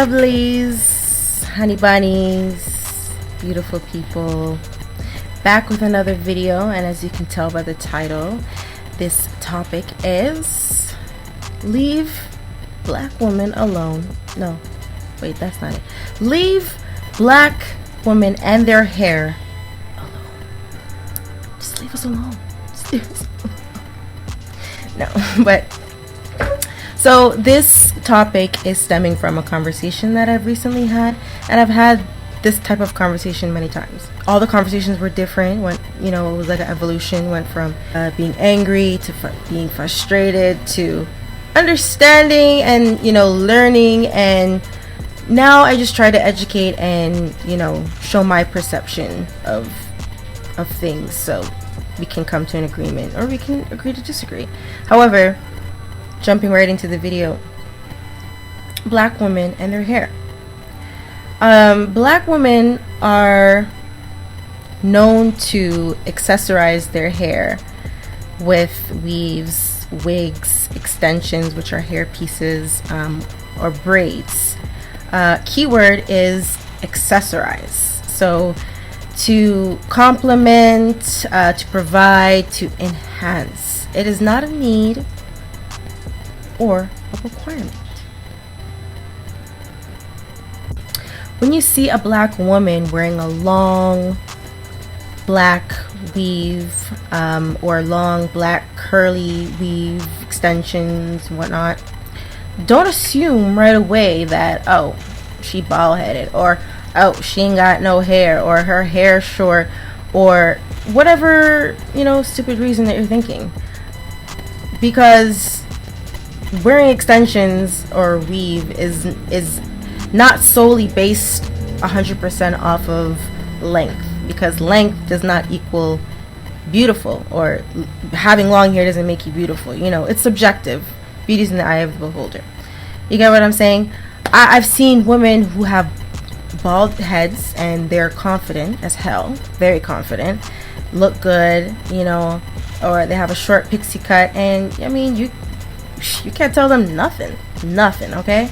lovelies, honey bunnies, beautiful people, back with another video. And as you can tell by the title, this topic is leave black women alone. No, wait, that's not it. Leave black women and their hair alone. Just leave us alone. Just leave us alone. No, but so this topic is stemming from a conversation that I've recently had, and I've had this type of conversation many times. All the conversations were different. It was like an evolution. Went from being angry to being frustrated to understanding and learning, and now I just try to educate and show my perception of things, so we can come to an agreement or we can agree to disagree. However, jumping right into the video, black women and their hair. Black women are known to accessorize their hair with weaves, wigs, extensions, which are hair pieces, or braids. Keyword is accessorize. So to complement, to provide, to enhance. It is not a need or a requirement. When you see a black woman wearing a long black weave, or long black curly weave extensions and whatnot, don't assume right away that, oh, she bald headed, or oh, she ain't got no hair, or her hair short, or whatever stupid reason that you're thinking. Because wearing extensions or weave is not solely based 100% off of length, because length does not equal beautiful, or having long hair doesn't make you beautiful. It's subjective. Beauty's in the eye of the beholder. You get what I'm saying? I've seen women who have bald heads and they're confident as hell, very confident, look good, or they have a short pixie cut, and you can't tell them nothing, okay?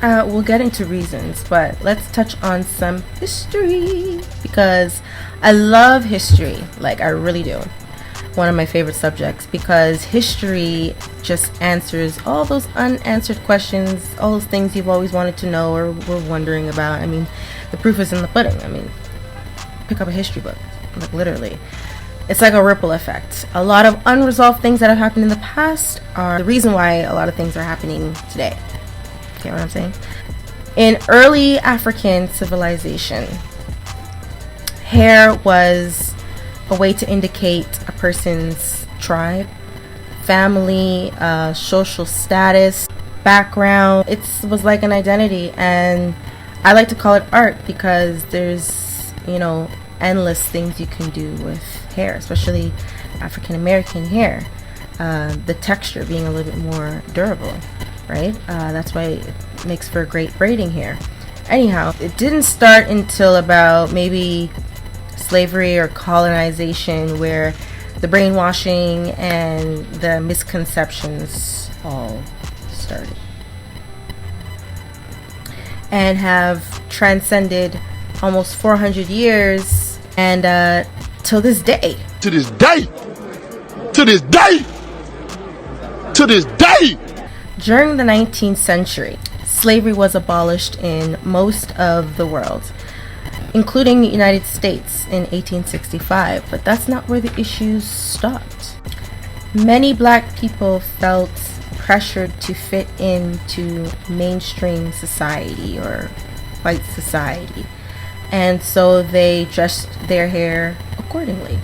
We'll get into reasons, but let's touch on some history, because I love history, like I really do. One of my favorite subjects, because history just answers all those unanswered questions, all those things you've always wanted to know or were wondering about. The proof is in the pudding. Pick up a history book, like literally. It's like a ripple effect. A lot of unresolved things that have happened in the past are the reason why a lot of things are happening today. Get what I'm saying? In early African civilization, hair was a way to indicate a person's tribe, family, social status, background. It was like an identity, and I like to call it art because there's endless things you can do with hair, especially African American hair. The texture being a little bit more durable, right? That's why it makes for great braiding hair. Anyhow, it didn't start until about maybe slavery or colonization, where the brainwashing and the misconceptions all started and have transcended almost 400 years, and till this day. To this day! To this day! To this day! During the 19th century, slavery was abolished in most of the world, including the United States in 1865, but that's not where the issues stopped. Many black people felt pressured to fit into mainstream society or white society, and so they dressed their hair accordingly.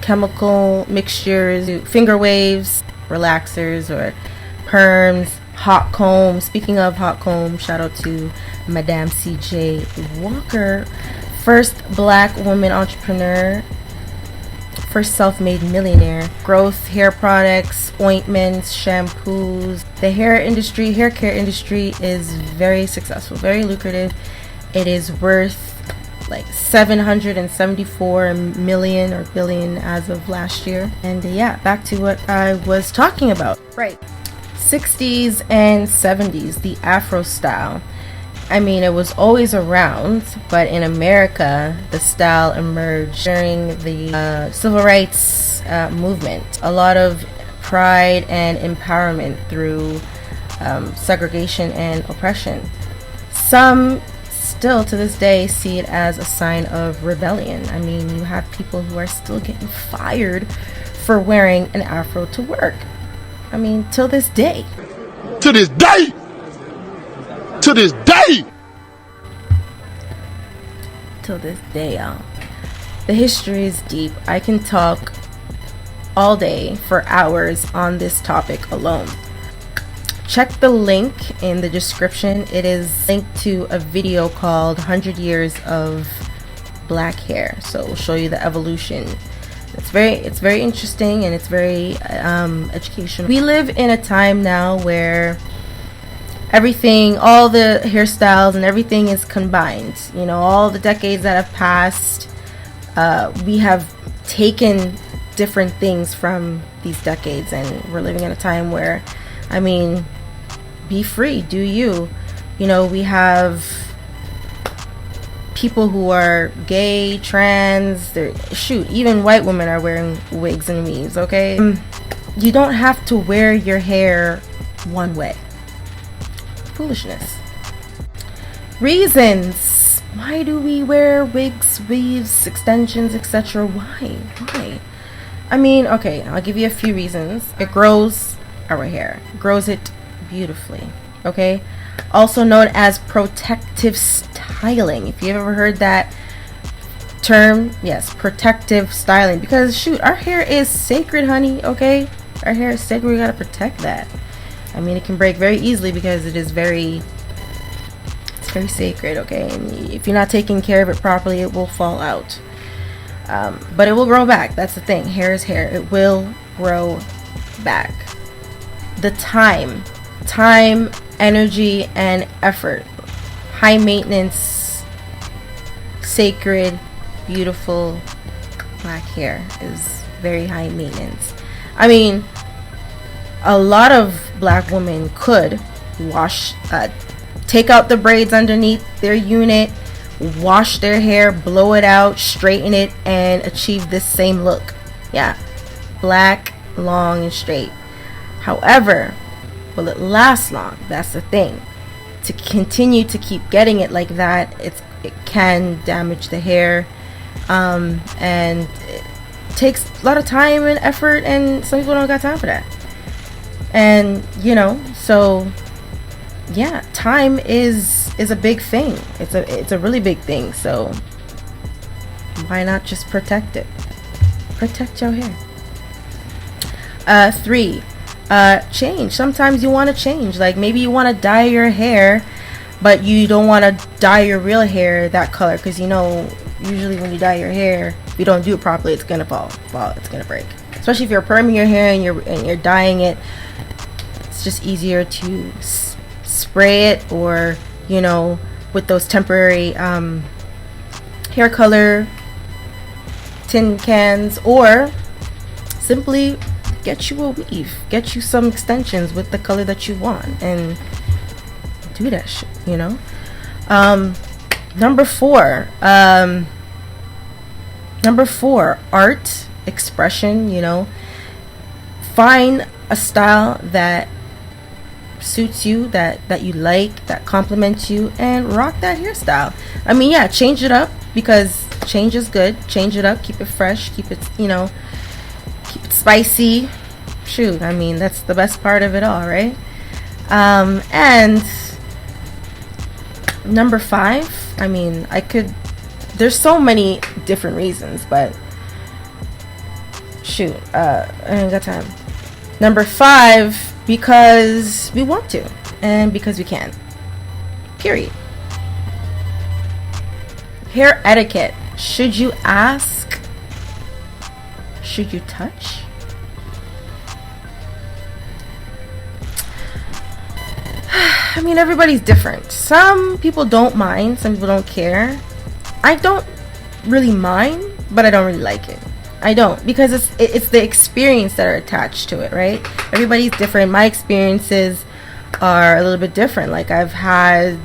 Chemical mixtures, finger waves, relaxers or perms, hot comb. Speaking of hot comb, shout out to Madame C.J. Walker, first black woman entrepreneur, first self-made millionaire. Growth hair products, ointments, shampoos. The hair care industry is very successful, very lucrative. It is worth like 774 million or billion as of last year. And yeah, back to what I was talking about. Right. 60s and 70s, the Afro style. I mean, it was always around, but in America, the style emerged during the civil rights movement. A lot of pride and empowerment through segregation and oppression. Some still to this day see it as a sign of rebellion. I mean, you have people who are still getting fired for wearing an afro to work. I mean, till this day. To this day! To this day! Till this day, y'all. The history is deep. I can talk all day for hours on this topic alone. Check the link in the description. It is linked to a video called 100 Years of Black Hair. So it will show you the evolution. It's very interesting, and it's very educational. We live in a time now where everything, all the hairstyles and everything is combined. You know, all the decades that have passed, we have taken different things from these decades, and we're living in a time where, I mean, be free, do you. You know, we have people who are gay, trans, shoot, even white women are wearing wigs and weaves, okay? You don't have to wear your hair one way. Foolishness. Reasons. Why do we wear wigs, weaves, extensions, etc.? Why? I mean, okay, I'll give you a few reasons. It grows our hair. It grows it beautifully, okay? Also known as protective styling. If you've ever heard that term, yes, protective styling. Because shoot, our hair is sacred, honey, okay? Our hair is sacred. We gotta protect that. I mean, it can break very easily because it's very sacred, okay? And if you're not taking care of it properly, it will fall out. But it will grow back. That's the thing. Hair is hair. It will grow back. The time, energy, and effort. High maintenance, sacred, beautiful black hair is very high maintenance. I mean, a lot of black women could take out the braids underneath their unit, wash their hair, blow it out, straighten it, and achieve this same look. Yeah, black, long, and straight. However, will it last long? That's the thing. To continue to keep getting it like that, it can damage the hair, and it takes a lot of time and effort, and some people don't got time for that. And you know, so yeah, time is a big thing. It's a really big thing. So why not just protect it? Protect your hair. 3. Change. Sometimes you want to change. Like maybe you want to dye your hair, but you don't want to dye your real hair that color, because you know usually when you dye your hair, if you don't do it properly, it's gonna fall. It's gonna break. Especially if you're perming your hair and you're dyeing it. It's just easier to spray it, or you know, with those temporary hair color tin cans, or simply get you a weave, get you some extensions with the color that you want, and do that shit, you know. Number 4, art expression. You know, find a style that suits you, that you like, that compliments you, and rock that hairstyle. I mean, yeah, change it up, because change is good. Change it up, keep it fresh, keep it, you know, keep it spicy. Shoot, I mean, that's the best part of it all, right? And number 5, I mean, there's so many different reasons, but shoot, I ain't got time. Number 5, because we want to, and because we can. Period. Hair etiquette. Should you ask? Should you touch? I mean, everybody's different. Some people don't mind, some people don't care. I don't really mind, but I don't really like it. I don't, because it's the experience that are attached to it, right? Everybody's different. My experiences are a little bit different. Like, I've had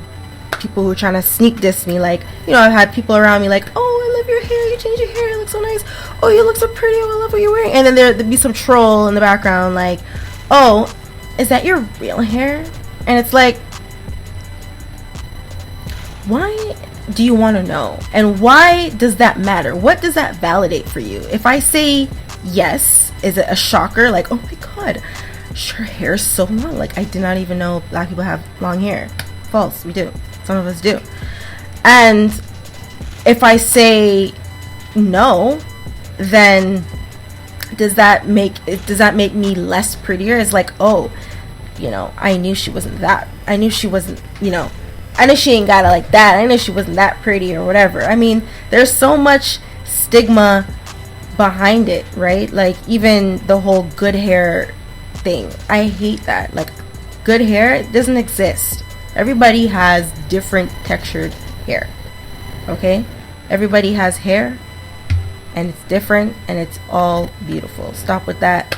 people who are trying to sneak diss me. Like, you know, I've had people around me like, oh, I love your hair, you changed your hair, it looks so nice. Oh, you look so pretty, oh, I love what you're wearing. And then there'd be some troll in the background like, oh, is that your real hair? And it's like, why do you want to know? And why does that matter? What does that validate for you? If I say yes, is it a shocker? Like, oh my god, her hair is so long. Like, I did not even know black people have long hair. False, we do. Some of us do. And if I say no, then does that make me less prettier? It's like, oh, you know, I knew she wasn't that. I knew she wasn't, you know, I know she ain't got it like that. I know she wasn't that pretty or whatever. I mean, there's so much stigma behind it, right? Like, even the whole good hair thing. I hate that. Like, good hair doesn't exist. Everybody has different textured hair. Okay? Everybody has hair and it's different and it's all beautiful. Stop with that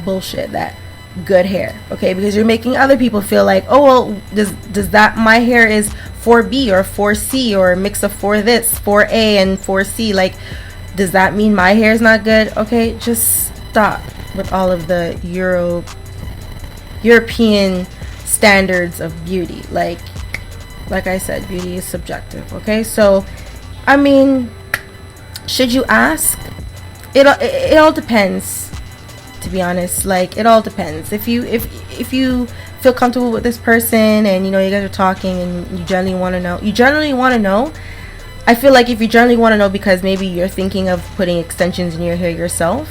bullshit, that good hair, okay? Because you're making other people feel like, oh well, does that my hair is 4B or 4C or a mix of 4 this, 4A and 4C, like, does that mean my hair is not good? Okay, just stop with all of the European standards of beauty. Like I said, beauty is subjective, okay? So I mean, should you ask? It all depends, to be honest. Like, it all depends. If you feel comfortable with this person and you know you guys are talking and you generally want to know, I feel like if you generally want to know because maybe you're thinking of putting extensions in your hair yourself,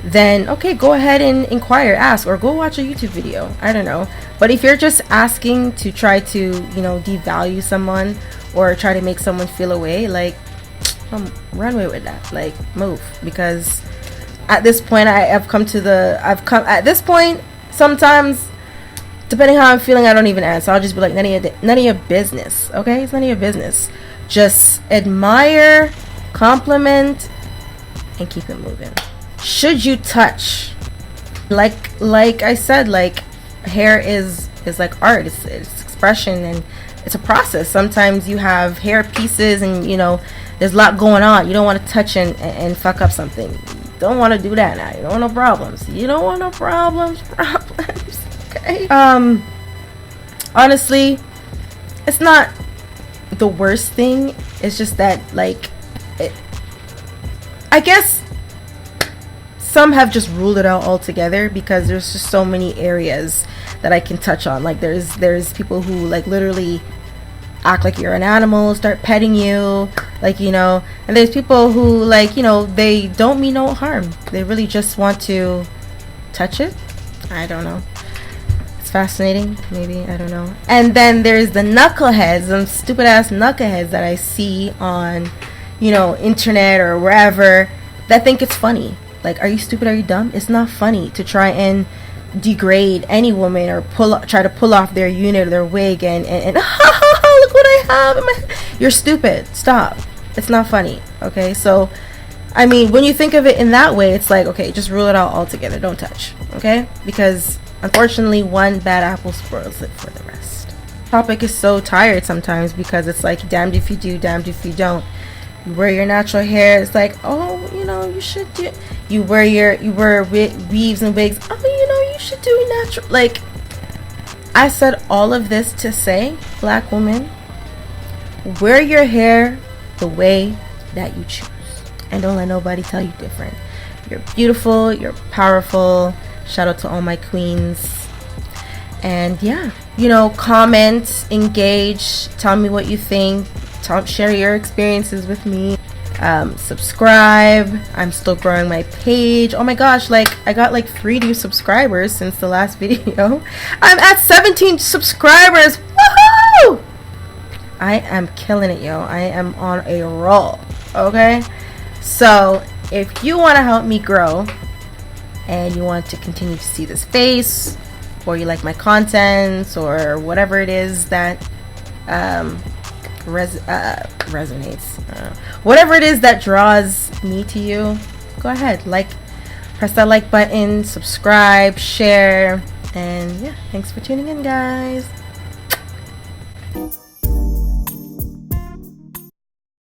then okay, go ahead and inquire, ask, or go watch a YouTube video. I don't know. But if you're just asking to try to, you know, devalue someone or try to make someone feel away, like, run away with that. Like, move. Because at this point, at this point, sometimes, depending how I'm feeling, I don't even answer. I'll just be like, none of your business, okay? It's none of your business. Just admire, compliment, and keep it moving. Should you touch? Like I said, like, hair is like art. It's expression and it's a process. Sometimes you have hair pieces and, you know, there's a lot going on. You don't want to touch and fuck up something. You don't want to do that now. You don't want no problems. You don't want no problems. Okay. Honestly, it's not the worst thing. It's just that, like, I guess some have just ruled it out altogether because there's just so many areas that I can touch on. Like, there's people who, like, literally act like you're an animal, start petting you, like, you know, and there's people who, like, you know, they don't mean no harm. They really just want to touch it. I don't know. It's fascinating, maybe, I don't know. And then there's the knuckleheads, some stupid ass knuckleheads that I see on, you know, internet or wherever, that think it's funny. Like, are you stupid? Are you dumb? It's not funny to try and degrade any woman or try to pull off their unit or their wig and look what I have in my. You're stupid. Stop. It's not funny. Okay, so I mean, when you think of it in that way, it's like, okay, just rule it out altogether. Don't touch. Okay, because unfortunately, one bad apple spoils it for the rest. Topic is so tired sometimes because it's like, damned if you do, damned if you don't. You wear your natural hair, it's like, oh, you know, you should do. You wear weaves and wigs, oh, you know, you should do natural. Like, I said all of this to say, black woman, wear your hair the way that you choose, and don't let nobody tell you different. You're beautiful, you're powerful. Shout out to all my queens. And yeah, you know, comment, engage, tell me what you think. Share your experiences with me. Subscribe. I'm still growing my page. Oh my gosh, like, I got like 3 new subscribers since the last video. I'm at 17 subscribers. Woohoo! I am killing it, yo. I am on a roll. Okay, so if you want to help me grow and you want to continue to see this face, or you like my content, or whatever it is that resonates, whatever it is that draws me to you, go ahead, press that like button, subscribe, share, and yeah, thanks for tuning in, guys.